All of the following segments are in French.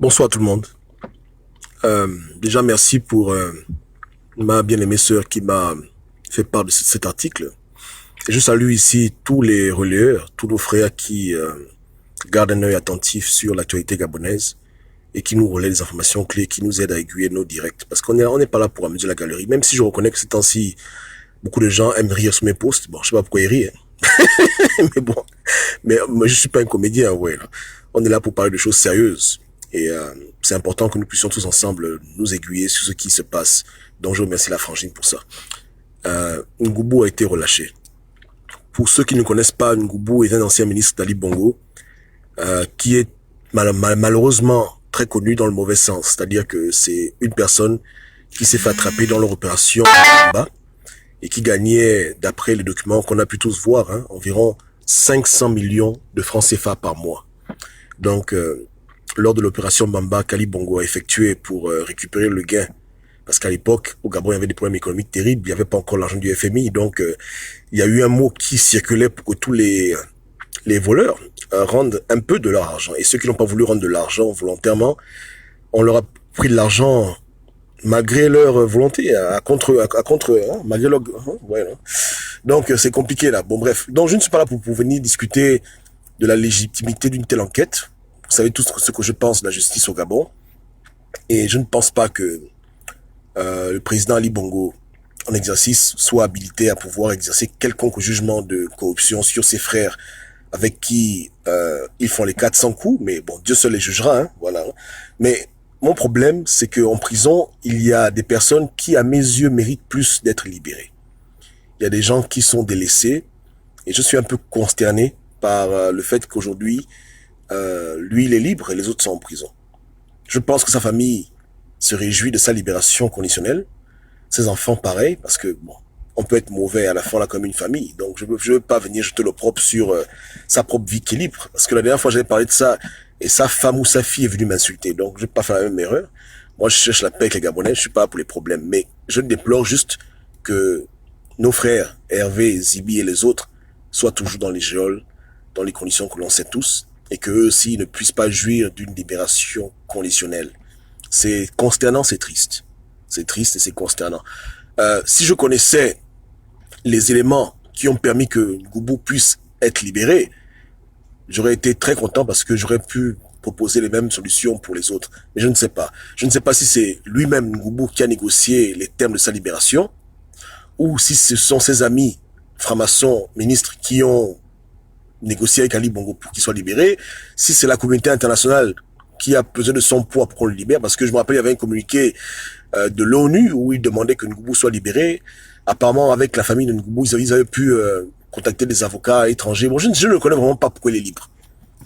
Bonsoir tout le monde. Déjà merci pour ma bien-aimée sœur qui m'a fait part de cet article. Et je salue ici tous les relayeurs, tous nos frères qui gardent un œil attentif sur l'actualité gabonaise et qui nous relaient des informations clés, qui nous aident à aiguiller nos directs. Parce on n'est pas là pour amuser la galerie. Même si je reconnais que ces temps-ci, beaucoup de gens aiment rire sur mes posts. Bon, je sais pas pourquoi ils rient. Mais bon, mais moi je suis pas un comédien, ouais. On est là pour parler de choses sérieuses. Et c'est important que nous puissions tous ensemble nous aiguiller sur ce qui se passe. Donc je remercie la Frangine pour ça. Ngoubou a été relâché. Pour ceux qui ne connaissent pas, Ngoubou est un ancien ministre d'Ali Bongo, qui est malheureusement très connu dans le mauvais sens. C'est-à-dire que c'est une personne qui s'est fait attraper dans leur opération Bamba et qui gagnait, d'après les documents qu'on a pu tous voir, environ 500 millions de francs CFA par mois. Donc, lors de l'opération Bamba qu'Ali Bongo a effectuée pour récupérer le gain, parce qu'à l'époque, au Gabon, il y avait des problèmes économiques terribles, il n'y avait pas encore l'argent du FMI, donc il y a eu un mot qui circulait pour que tous les voleurs rendent un peu de leur argent. Et ceux qui n'ont pas voulu rendre de l'argent volontairement, on leur a pris de l'argent malgré leur volonté, malgré leur, ouais, non. Donc c'est compliqué là. Bon bref, donc je ne suis pas là pour venir discuter de la légitimité d'une telle enquête. Vous savez tous ce que je pense de la justice au Gabon. Et je ne pense pas que le président Ali Bongo, en exercice, soit habilité à pouvoir exercer quelconque jugement de corruption sur ses frères avec qui ils font les 400 coups. Mais bon, Dieu seul les jugera, voilà. Mais mon problème, c'est qu'en prison, il y a des personnes qui, à mes yeux, méritent plus d'être libérées. Il y a des gens qui sont délaissés. Et je suis un peu consterné par le fait qu'aujourd'hui, lui, il est libre et les autres sont en prison. Je pense que sa famille se réjouit de sa libération conditionnelle. Ses enfants, pareil, parce que, bon, on peut être mauvais à la fin, là, comme une famille. Donc, je veux pas venir jeter le propre sur sa propre vie qui est libre. Parce que la dernière fois, j'avais parlé de ça, et sa femme ou sa fille est venue m'insulter. Donc, je vais pas faire la même erreur. Moi, je cherche la paix avec les Gabonais, je suis pas là pour les problèmes. Mais je déplore juste que nos frères, Hervé, Zibi et les autres, soient toujours dans les geôles, dans les conditions que l'on sait tous, et qu'eux aussi ne puissent pas jouir d'une libération conditionnelle. C'est consternant, c'est triste. C'est triste et c'est consternant. Si je connaissais les éléments qui ont permis que Ngoubou puisse être libéré, j'aurais été très content parce que j'aurais pu proposer les mêmes solutions pour les autres. Mais je ne sais pas. Je ne sais pas si c'est lui-même, Ngoubou, qui a négocié les termes de sa libération, ou si ce sont ses amis francs-maçons, ministres, qui ont négocié avec Ali Bongo pour qu'il soit libéré, si c'est la communauté internationale qui a besoin de son poids pour qu'on le libère, parce que je me rappelle, il y avait un communiqué de l'ONU où il demandait que Ngoubou soit libéré. Apparemment, avec la famille de Ngoubou, ils avaient pu contacter des avocats étrangers. Bon, je ne connais vraiment pas pourquoi il est libre.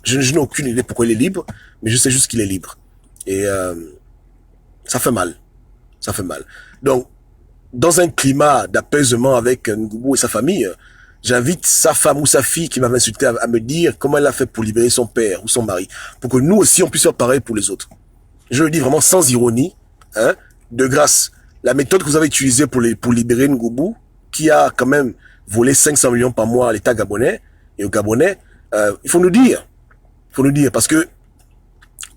Je n'ai aucune idée pourquoi il est libre, mais je sais juste qu'il est libre. Et ça fait mal. Ça fait mal. Donc, dans un climat d'apaisement avec Ngoubou et sa famille, j'invite sa femme ou sa fille qui m'avait insulté à me dire comment elle a fait pour libérer son père ou son mari, pour que nous aussi on puisse faire pareil pour les autres. Je le dis vraiment sans ironie, de grâce. La méthode que vous avez utilisée pour libérer Ngoubou, qui a quand même volé 500 millions par mois à l'État gabonais et aux Gabonais, il faut nous dire. Il faut nous dire, parce que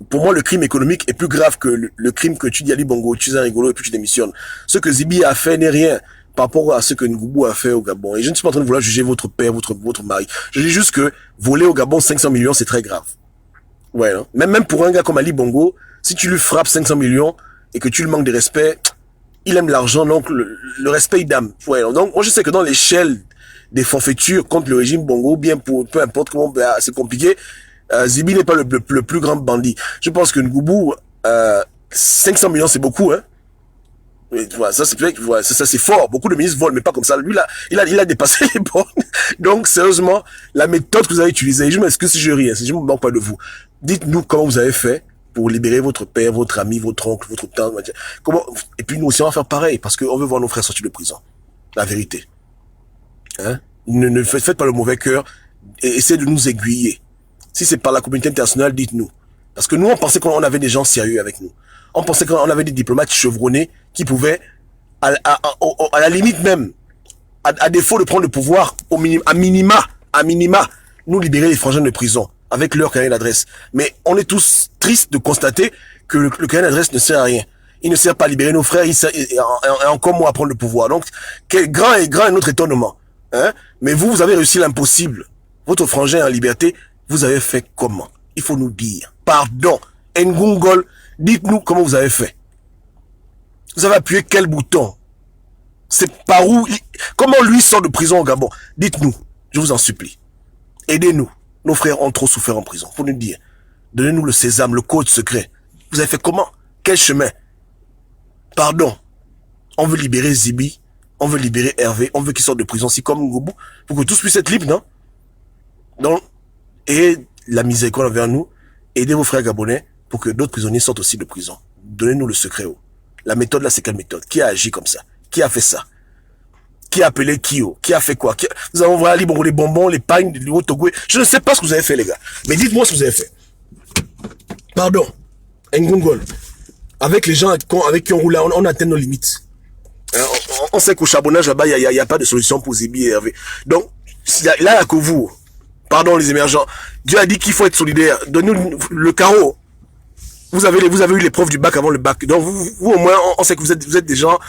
pour moi, le crime économique est plus grave que le crime que tu dis à Ali Bongo, tu es un rigolo et puis tu démissionnes. Ce que Zibi a fait n'est rien par rapport à ce que Ngoubou a fait au Gabon. Et je ne suis pas en train de vouloir juger votre père, votre mari. Je dis juste que voler au Gabon 500 millions, c'est très grave. Ouais, non? Même pour un gars comme Ali Bongo, si tu lui frappes 500 millions et que tu lui manques de respect, il aime l'argent, donc le respect, il dame. Ouais, non? Donc, moi, je sais que dans l'échelle des forfaitures contre le régime Bongo, bien pour, peu importe comment, c'est compliqué, Zibi n'est pas le plus grand bandit. Je pense que Ngoubou, 500 millions, c'est beaucoup, hein. Voilà, ça c'est fort. Beaucoup de ministres volent, mais pas comme ça. Lui là, il a dépassé les bornes. Donc sérieusement, la méthode que vous avez utilisée, je m'excuse si je ris, si je me moque pas de vous. Dites-nous comment vous avez fait pour libérer votre père, votre ami, votre oncle, votre tante. Comment. Et puis nous aussi on va faire pareil parce qu'on veut voir nos frères sortir de prison. La vérité. Hein? Ne faites pas le mauvais cœur et essayez de nous aiguiller. Si c'est par la communauté internationale, dites-nous. Parce que nous on pensait qu'on avait des gens sérieux avec nous. On pensait qu'on avait des diplomates chevronnés qui pouvaient, à la limite même, à défaut de prendre le pouvoir, à minima, nous libérer les frangins de prison. avec leur carnet d'adresse. Mais on est tous tristes de constater que le carnet d'adresse ne sert à rien. Il ne sert pas à libérer nos frères, il sert et encore moins à prendre le pouvoir. Donc, quel grand est notre étonnement. Hein? Mais vous avez réussi l'impossible. Votre frangin en liberté, vous avez fait comment? Il faut nous dire. Pardon. Ngungol, dites-nous comment vous avez fait. Vous avez appuyé quel bouton? C'est par où? Comment lui sort de prison au Gabon? Dites-nous. Je vous en supplie. Aidez-nous. Nos frères ont trop souffert en prison. Faut nous dire. Donnez-nous le sésame, le code secret. Vous avez fait comment? Quel chemin? Pardon. On veut libérer Zibi. On veut libérer Hervé. On veut qu'il sorte de prison, si comme Ngoubou, pour que tous puissent être libres, non? Donc, et la miséricorde envers nous. Aidez vos frères gabonais pour que d'autres prisonniers sortent aussi de prison. Donnez-nous le secret. La méthode là, c'est quelle méthode? Qui a agi comme ça? Qui a fait ça? Qui a appelé Kyo? Qui a fait quoi? Nous avons envoyé les bonbons, les pagnes, les Togoué. Je ne sais pas ce que vous avez fait, les gars. Mais dites-moi ce que vous avez fait. Pardon. Ngungol. Avec les gens avec qui on roule, on atteint nos limites. On sait qu'au charbonnage là-bas, il n'y a pas de solution pour Zibi et Hervé. Donc, là, il n'y a que vous. Pardon, les émergents. Dieu a dit qu'il faut être solidaire. Donnez-nous le carreau. Vous avez eu l'épreuve du bac avant le bac. Donc, vous au moins, on sait que vous êtes des gens.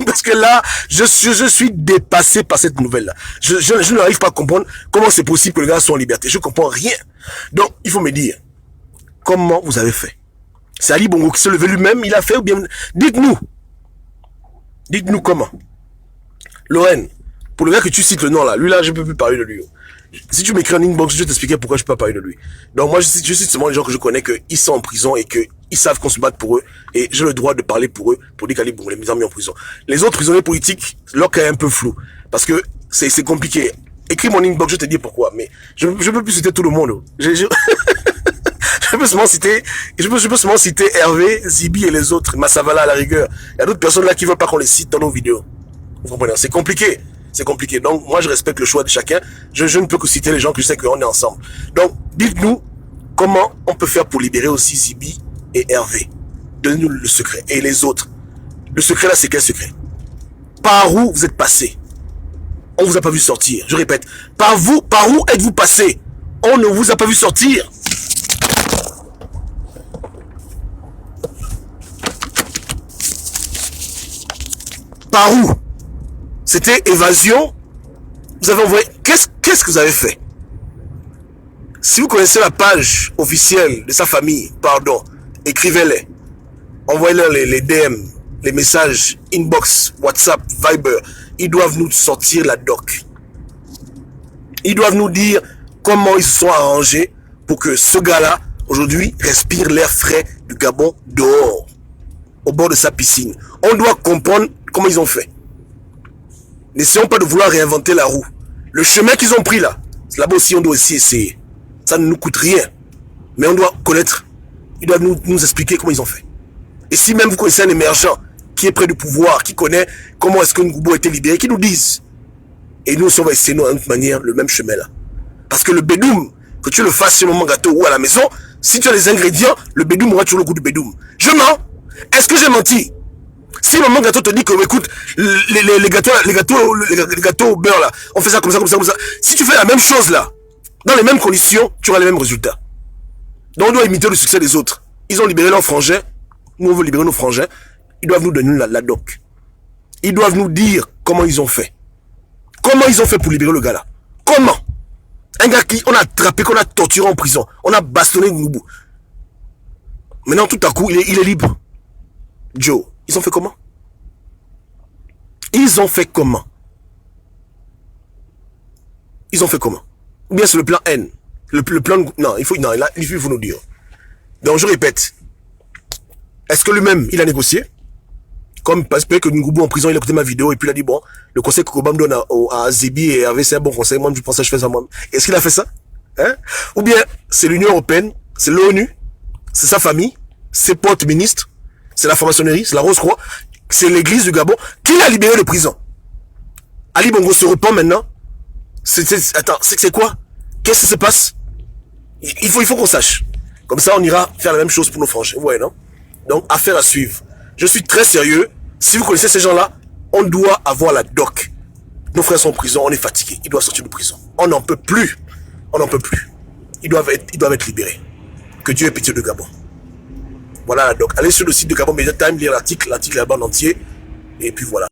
Parce que là, je suis dépassé par cette nouvelle-là. Je n'arrive pas à comprendre comment c'est possible que les gars soient en liberté. Je comprends rien. Donc, il faut me dire, comment vous avez fait? C'est Ali Bongo qui s'est levé lui-même, il a fait ou bien... Dites-nous. Dites-nous comment. Lorraine, pour le gars que tu cites le nom là, lui là, je ne peux plus parler de lui. Si tu m'écris en inbox, je vais t'expliquer pourquoi je peux pas parler de lui. Donc moi, je cite seulement les gens que je connais, qu'ils sont en prison et qu'ils savent qu'on se bat pour eux. Et j'ai le droit de parler pour eux, pour dire qu'Ali Bongo les a mis en prison. Les autres prisonniers politiques, leur cas est un peu flou. Parce que c'est compliqué. Écris mon inbox, je te dis pourquoi. Mais je peux plus citer tout le monde. Je peux seulement citer Hervé, Zibi et les autres, Massavala à la rigueur. Il y a d'autres personnes là qui veulent pas qu'on les cite dans nos vidéos. Vous comprenez? C'est compliqué. C'est compliqué. Donc, moi, je respecte le choix de chacun. Je ne peux que citer les gens que je sais qu'on est ensemble. Donc, dites-nous comment on peut faire pour libérer aussi Zibi et Hervé. Donnez-nous le secret. Et les autres. Le secret là, c'est quel secret? Par où vous êtes passé? On vous a pas vu sortir. Je répète. Par où êtes-vous passé? On ne vous a pas vu sortir. Par où? C'était évasion. Vous avez envoyé... Qu'est-ce que vous avez fait? Si vous connaissez la page officielle de sa famille, pardon, écrivez-les. Envoyez-leur les DM, les messages, inbox, WhatsApp, Viber. Ils doivent nous sortir la doc. Ils doivent nous dire comment ils se sont arrangés pour que ce gars-là, aujourd'hui, respire l'air frais du Gabon dehors, au bord de sa piscine. On doit comprendre comment ils ont fait. N'essayons pas de vouloir réinventer la roue. Le chemin qu'ils ont pris là, là-bas aussi on doit aussi essayer. Ça ne nous coûte rien. Mais on doit connaître. Ils doivent nous expliquer comment ils ont fait. Et si même vous connaissez un émergent qui est près du pouvoir, qui connaît comment est-ce que Ngoubou a été libéré, qui nous dise. Et nous, on va essayer de toute manière le même chemin là. Parce que le bédoum, que tu le fasses sur le moment gâteau ou à la maison, si tu as les ingrédients, le bédoum aura toujours le goût du bédoum. Je mens. Est-ce que j'ai menti? Si maman gâteau te dit que, écoute, les gâteaux au beurre là, on fait ça comme ça, comme ça, comme ça. Si tu fais la même chose là, dans les mêmes conditions, tu auras les mêmes résultats. Donc on doit imiter le succès des autres. Ils ont libéré leurs frangins, nous on veut libérer nos frangins. Ils doivent nous donner la doc. Ils doivent nous dire comment ils ont fait. Comment ils ont fait pour libérer le gars là? Comment? Un gars qu'on a attrapé, qu'on a torturé en prison, on a bastonné Ngoubou. Maintenant tout à coup, il est libre. Joe. Ils ont fait comment? Ils ont fait comment? Ils ont fait comment? Ou bien c'est le plan N? Le plan... Non, il faut nous dire. Donc je répète. Est-ce que lui-même, il a négocié? Comme parce que Ngoubou en prison, il a écouté ma vidéo et puis il a dit, bon, le conseil que Koba me donne à Zibi et Hervé, c'est un bon conseil. Moi, je pense que je fais ça moi. Est-ce qu'il a fait ça? Hein? Ou bien c'est l'Union Européenne, c'est l'ONU, c'est sa famille, ses potes ministres, c'est la franc-maçonnerie, c'est la Rose-Croix, c'est l'église du Gabon qui l'a libéré de prison. Ali Bongo se repent maintenant. Attends, c'est quoi? Qu'est-ce qui se passe? Il faut qu'on sache. Comme ça, on ira faire la même chose pour nos frangins. Vous voyez, non? Donc, affaire à suivre. Je suis très sérieux. Si vous connaissez ces gens-là, on doit avoir la doc. Nos frères sont en prison, on est fatigués. Ils doivent sortir de prison. On n'en peut plus. On n'en peut plus. ils doivent être libérés. Que Dieu ait pitié de Gabon. Voilà, donc allez sur le site de Gabon Media Time, lire l'article là-bas en entier, et puis voilà.